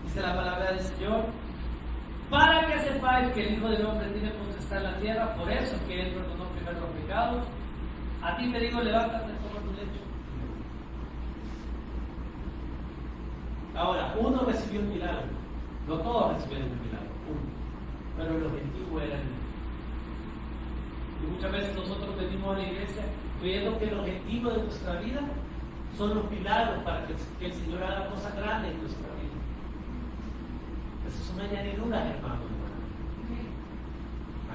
dice la palabra del Señor, para que sepáis que el Hijo del Hombre tiene potestad en la tierra, por eso que Él perdonó primero los pecados. A ti te digo, levántate, toma tu lecho. Ahora, uno recibió un milagro, no todos recibieron un milagro, uno, pero el objetivo era el mismo. Y muchas veces nosotros venimos a la iglesia creyendo que el objetivo de nuestra vida son los milagros para que el Señor haga cosas grandes en nuestra vida. Esas son añadiduras, hermano.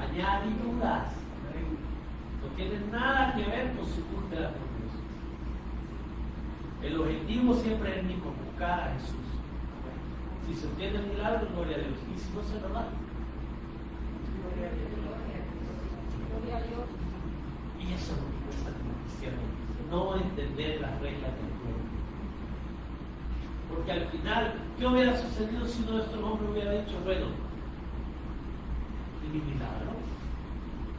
Añadiduras. No tienen nada que ver con su búsqueda por Dios. El objetivo siempre es el mismo, buscar a Jesús. Si se obtiene el milagro, gloria a Dios. Y si no se lo da, gloria a Dios. Gloria a Dios. Y eso es lo que cuesta como cristiano, no entender las reglas del juego. Porque al final, ¿qué hubiera sucedido si uno de estos hombres hubiera dicho, bueno, y mi milagro?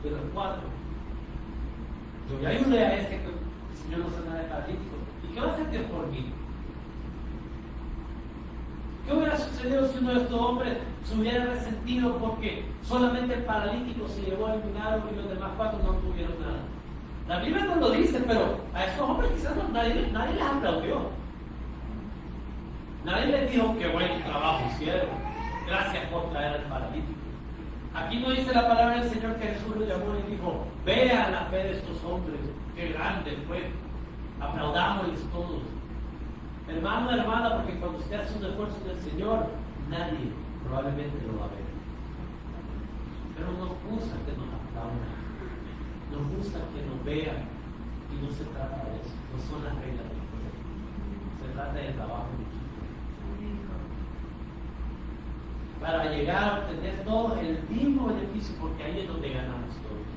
De los 4, yo ya ayudé a que el Señor no sanara el paralítico. ¿Y qué va a hacer Dios por mí? ¿Qué hubiera sucedido si uno de estos hombres se hubiera resentido porque solamente el paralítico se llevó el milagro y los demás 4 no tuvieron nada? La Biblia no lo dice, pero a estos hombres quizás nadie les aplaudió. Nadie les dijo que buen trabajo hicieron. Gracias por traer al paralítico. Aquí no dice la palabra del Señor que Jesús lo llamó y dijo, vean la fe de estos hombres, qué grande fue. Aplaudámosles todos. Hermano, hermana, porque cuando usted hace un esfuerzo en el Señor, nadie probablemente lo va a ver. Pero nos gusta que nos aplaudan, nos gusta que nos vean, y no se trata de eso, no son las reglas del juego, se trata del trabajo en equipo. Para llegar a obtener todos el mismo beneficio, porque ahí es donde ganamos todos.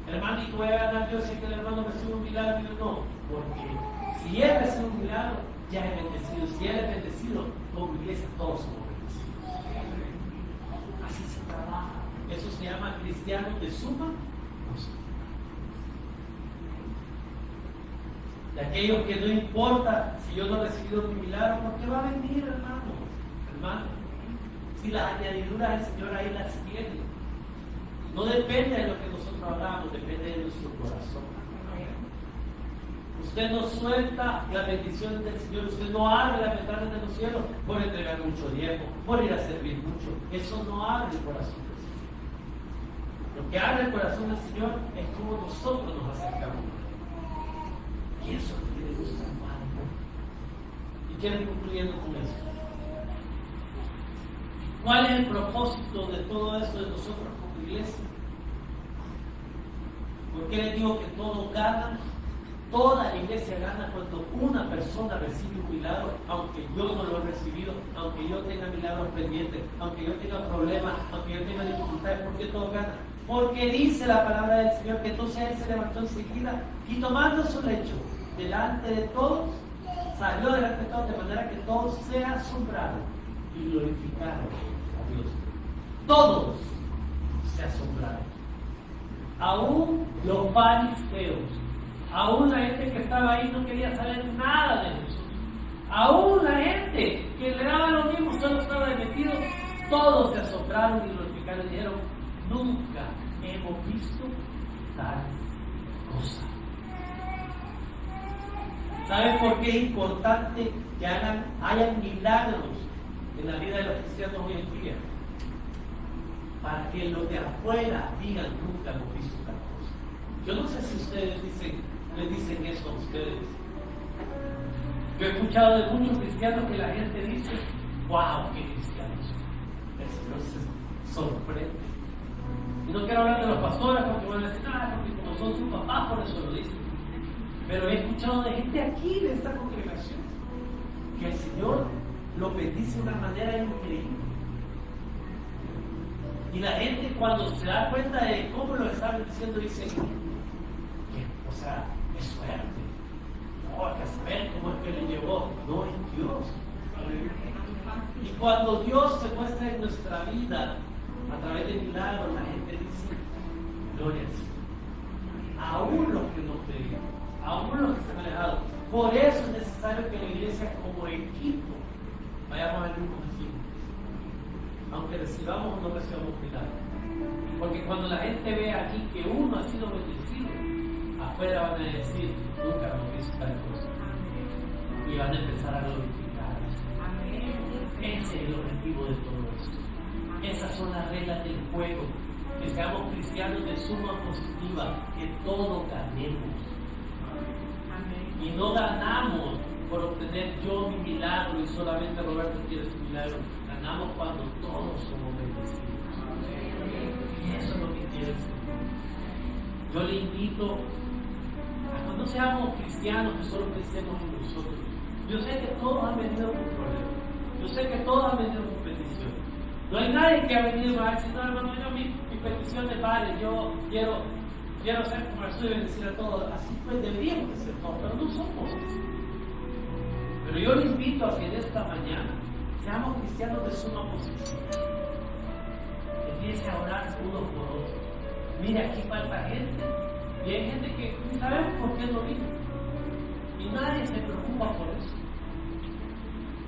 Hermano, ¿y tú vas a ganar yo si que el hermano recibe un milagro? Y yo no, porque si él recibe un milagro, ya es bendecido. Si él es bendecido, como iglesia todos somos bendecidos. Así se trabaja. Eso se llama cristianos de suma o suma. De aquellos que no importa si yo no he recibido mi milagro, porque va a venir, hermano. Hermano, si las añadiduras del Señor ahí las tiene. No depende de lo que nosotros hablamos, depende de nuestro corazón. Usted no suelta las bendiciones del Señor, usted no abre las ventanas de los cielos por entregar mucho tiempo, por ir a servir mucho. Eso no abre el corazón del Señor. Lo que habla el corazón del Señor es cómo nosotros nos acercamos. Y eso es lo que le gusta al Padre. Y quiero ir concluyendo con eso. ¿Cuál es el propósito de todo esto de nosotros como iglesia? ¿Por qué les digo que todos ganan? Toda la iglesia gana cuando una persona recibe un milagro, aunque yo no lo he recibido, aunque yo tenga milagros pendientes, aunque yo tenga problemas, aunque yo tenga dificultades. ¿Por qué todos ganan? Porque dice la palabra del Señor que entonces él se levantó enseguida y tomando su lecho delante de todos, salió delante de todos de manera que todos se asombraron y glorificaron a Dios. Todos se asombraron. Aún los fariseos, aún la gente que estaba ahí no quería saber nada de Jesús. Aún la gente que le daba lo mismo, solo estaba metido, todos se asombraron y glorificaron y dijeron, nunca hemos visto tal cosa. ¿Saben por qué es importante que hayan milagros en la vida de los cristianos hoy en día? Para que los de afuera digan, nunca hemos visto tal cosa. Yo no sé si ustedes les dicen eso a ustedes. Yo he escuchado de muchos cristianos que la gente dice, wow, qué cristianos. El Señor se sorprende. Y no quiero hablar de los pastores porque van a decir, porque como son sus papás, por eso lo dicen. Pero he escuchado de gente aquí, de esta congregación, que el Señor lo bendice de una manera increíble. Y la gente cuando se da cuenta de cómo lo está bendiciendo dice, o sea, es suerte. No, hay que saber cómo es que le llevó. No, es Dios. Y cuando Dios se muestra en nuestra vida a través de milagros, la gente dice, gloria al Señor. Aún los que no creen, aún los que se han alejado. Por eso es necesario que la iglesia como equipo vayamos al mismo objetivo. Aunque recibamos o no recibamos milagros. Porque cuando la gente ve aquí que uno ha sido bendecido, afuera van a decir, nunca hemos visto tal cosa. Y van a empezar a glorificar. Ese es el objetivo de todo esto. Esas son las reglas del juego. Que seamos cristianos de suma positiva, que todo ganemos. Y no ganamos por obtener yo mi milagro y solamente Roberto quiere su milagro. Ganamos cuando todos somos bendecidos. Y eso es lo que quiere el Señor. Yo le invito a cuando seamos cristianos que solo pensemos en nosotros. Yo sé que todos han venido con problemas. Yo sé que todos han venido con peticiones. No hay nadie que ha venido a decir, no, hermano, yo mi petición de padre, yo quiero ser como el suyo y bendecir a todos. Así pues deberíamos de ser todos, pero no somos así. Pero yo le invito a que en esta mañana seamos cristianos de suma positiva. Empiece a orar unos por otros. Mire, aquí falta gente. Y hay gente que ni sabemos por qué no vino. Y nadie se preocupa por eso.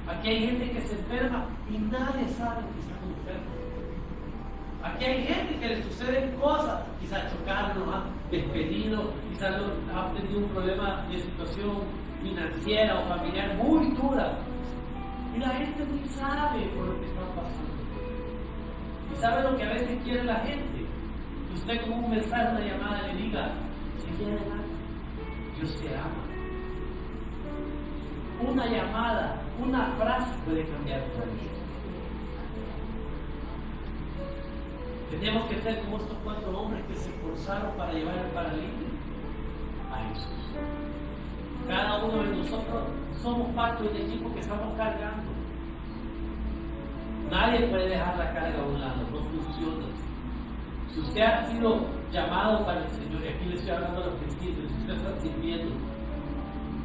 Aquí hay gente que se enferma y nadie sabe que está enfermo. Aquí hay gente que le suceden cosas. Quizás chocaron, los han despedido, quizás han tenido un problema de situación financiera o familiar muy dura. Y la gente ni sabe por lo que está pasando. Y sabe lo que a veces quiere la gente. Que usted con un mensaje, una llamada le diga, sigue adelante, Dios te ama. Una llamada, una frase puede cambiar tu vida. Tenemos que ser como estos 4 hombres que se esforzaron para llevar al paralítico a Jesús. Cada uno de nosotros somos parte del equipo que estamos cargando. Nadie puede dejar la carga a un lado, no funciona así. Si usted ha sido llamado para el Señor, y aquí le estoy hablando a los cristianos, si usted está sirviendo,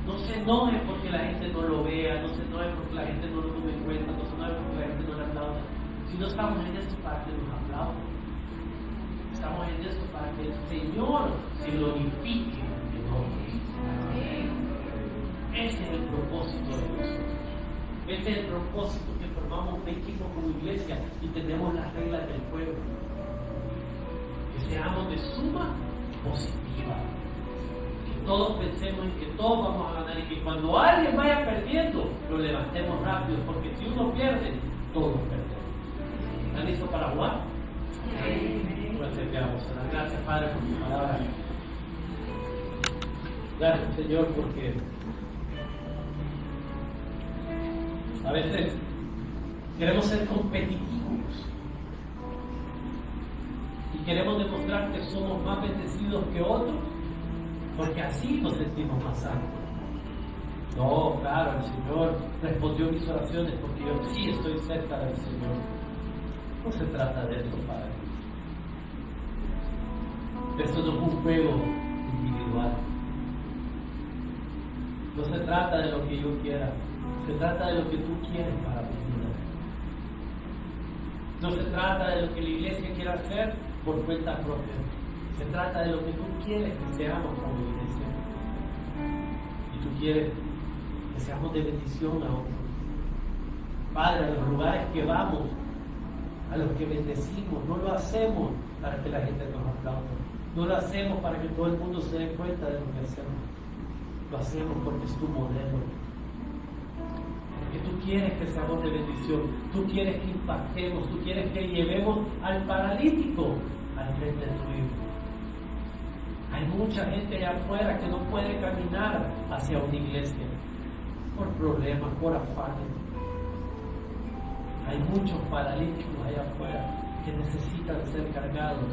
no se enoje porque la gente no lo vea, no se enoje porque la gente no lo tome en cuenta, no se enoje porque la gente no le aplauda. Si no estamos en esto para que nos aplaudan, estamos en esto para que el Señor se glorifique en nosotros. Ese es el propósito de nosotros. Ese es el propósito que formamos un equipo como iglesia y tenemos las reglas del juego. Que seamos de suma positiva. Que todos pensemos en que todos vamos a ganar y que cuando alguien vaya perdiendo, lo levantemos rápido, porque si uno pierde, todos perdemos. ¿Están listos para jugar? que vamos a dar. Gracias, Padre, por tu palabra. Gracias, Señor, porque a veces queremos ser competitivos y queremos demostrar que somos más bendecidos que otros, porque así nos sentimos más santos. No, claro, el Señor respondió mis oraciones porque yo sí estoy cerca del Señor. No se trata de eso, Padre. Esto no es un juego individual. No se trata de lo que yo quiera, se trata de lo que tú quieres para mi vida. No se trata de lo que la iglesia quiera hacer por cuenta propia. Se trata de lo que tú quieres que seamos como iglesia. Y tú quieres que seamos de bendición a otros. Padre, a los lugares que vamos, a los que bendecimos, no lo hacemos para que la gente nos aplauda. No lo hacemos para que todo el mundo se dé cuenta de lo que hacemos. Lo hacemos porque es tu modelo. Porque tú quieres que seamos de bendición. Tú quieres que impactemos. Tú quieres que llevemos al paralítico al frente tuyo. Hay mucha gente allá afuera que no puede caminar hacia una iglesia por problemas, por afanes. Hay muchos paralíticos allá afuera que necesitan ser cargados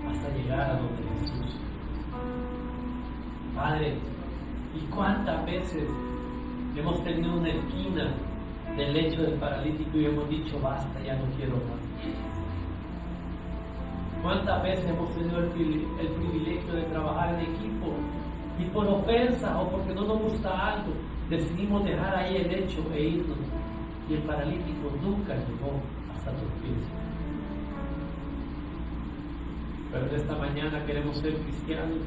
hasta llegar a donde Jesús. Padre, ¿y cuántas veces hemos tenido una esquina del lecho del paralítico y hemos dicho, basta, ya no quiero más? ¿Cuántas veces hemos tenido el privilegio de trabajar en equipo y por ofensa o porque no nos gusta algo, decidimos dejar ahí el lecho e irnos? Y el paralítico nunca llegó hasta tus pies. Pero en esta mañana queremos ser cristianos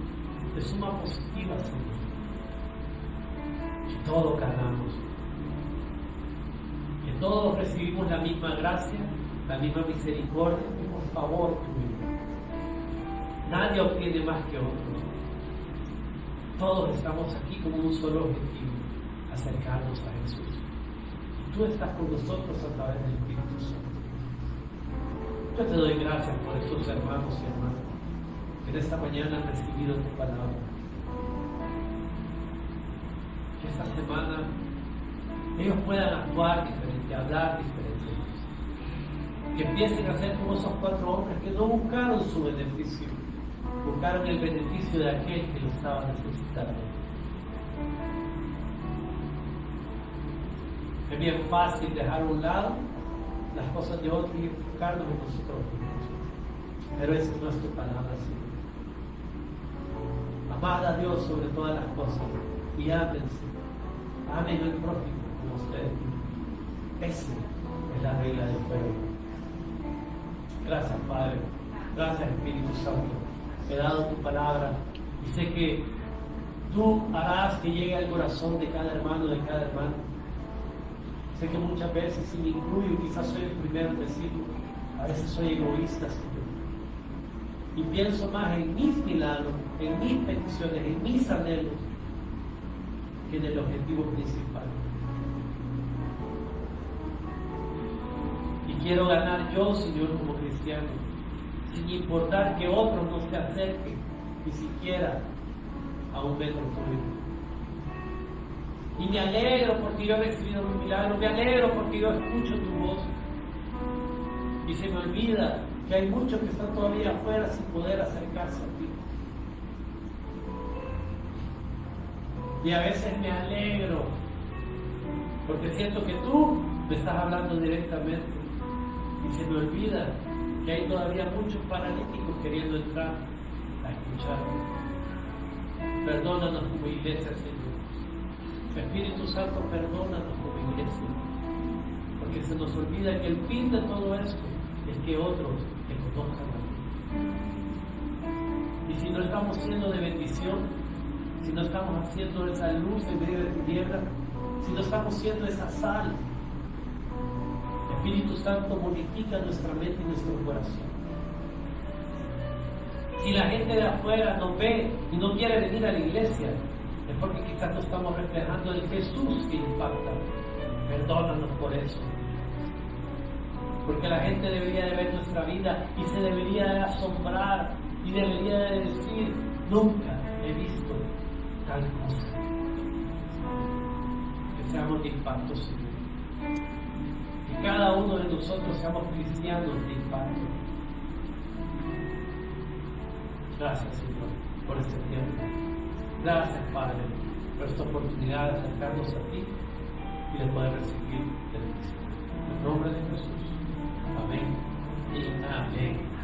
de suma positiva, Señor. Que todos ganamos. Que todos recibimos la misma gracia, la misma misericordia, el mismo favor tuyo. Nadie obtiene más que otros. Todos estamos aquí con un solo objetivo: acercarnos a Jesús. Y tú estás con nosotros a través del Espíritu Santo. Yo te doy gracias por estos hermanos y hermanas que en esta mañana han recibido tu palabra. Que esta semana ellos puedan actuar diferente, hablar diferente. Que empiecen a ser como esos 4 hombres que no buscaron su beneficio, buscaron el beneficio de aquel que lo estaba necesitando. Es bien fácil dejar a un lado las cosas de otros y enfocarnos en nosotros mismos. Pero esa es nuestra palabra, Señor. Amad a Dios sobre todas las cosas y ámense. Amen al prójimo como ustedes mismos. Esa es la regla del juego. Gracias, Padre. Gracias, Espíritu Santo. He dado tu palabra y sé que tú harás que llegue al corazón de cada hermano, de cada hermana. Sé que muchas veces, si me incluyo, quizás soy el primero en decirlo, a veces soy egoísta, Señor. Y pienso más en mis milagros, en mis peticiones, en mis anhelos, que en el objetivo principal. Y quiero ganar yo, Señor, como cristiano, sin importar que otros no se acerquen, ni siquiera a un metro tuyo. Y me alegro porque yo he recibido mi milagro, me alegro porque yo escucho tu voz. Y se me olvida que hay muchos que están todavía afuera sin poder acercarse a ti. Y a veces me alegro porque siento que tú me estás hablando directamente. Y se me olvida que hay todavía muchos paralíticos queriendo entrar a escucharme. Perdónanos como iglesia, Señor. Espíritu Santo, perdónanos como iglesia, porque se nos olvida que el fin de todo esto es que otros te conozcan a ti. Y si no estamos siendo de bendición, si no estamos haciendo esa luz en medio de tinieblas, si no estamos siendo esa sal, Espíritu Santo, modifica nuestra mente y nuestro corazón. Si la gente de afuera nos ve y no quiere venir a la iglesia, es porque quizás no estamos reflejando el Jesús que impacta. Perdónanos por eso. porque la gente debería de ver nuestra vida y se debería de asombrar y debería de decir, nunca he visto tal cosa. Que seamos de impacto, Señor. Que cada uno de nosotros seamos cristianos de impacto. Gracias, Señor, por este tiempo. Gracias, Padre, por esta oportunidad de acercarnos a ti y de poder recibir de ti. En el nombre de Jesús. Amén y amén.